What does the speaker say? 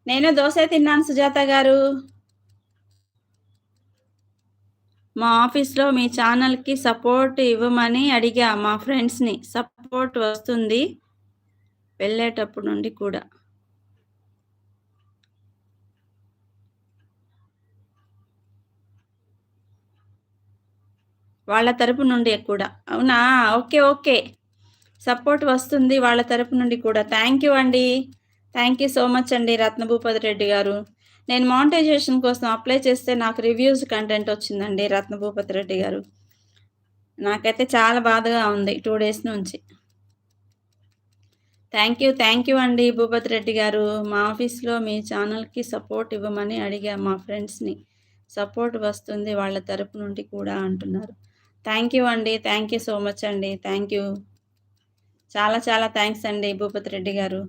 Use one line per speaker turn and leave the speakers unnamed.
నేను దోసే తిన్నాను సుజాత గారు. మా ఆఫీస్‌లో మీ ఛానల్‌కి సపోర్ట్ ఇవ్వమని అడిగా మా ఫ్రెండ్స్‌ని. సపోర్ట్ వస్తుంది వెళ్ళేటప్పుడు నుండి కూడా. వాళ్ళ తరపు నుండి కూడా. అవునా? ఓకే. ఓకే. సపోర్ట్ వస్తుంది వాళ్ళ తరపు నుండి కూడా. థ్యాంక్ యూ అండి. థ్యాంక్ యూ సో మచ్ అండి రత్నభూపతి రెడ్డి గారు. నేను మానిటైజేషన్ కోసం అప్లై చేస్తే నాకు రివ్యూస్ కంటెంట్ వచ్చిందండి రత్నభూపతి రెడ్డి గారు. నాకైతే చాలా బాధగా ఉంది 2 డేస్ నుంచి. థ్యాంక్ యూ అండి భూపతి రెడ్డి గారు. మా ఆఫీస్‌లో మీ ఛానల్‌కి సపోర్ట్ ఇవ్వమని అడిగా మా ఫ్రెండ్స్‌ని. సపోర్ట్ వస్తుంది వాళ్ళ తరపు నుండి కూడా అంటున్నారు. థ్యాంక్ యూ అండి. థ్యాంక్ యూ సో మచ్ అండి. Thank you. చాలా చాలా థాంక్స్ అండి భూపతి రెడ్డి గారు.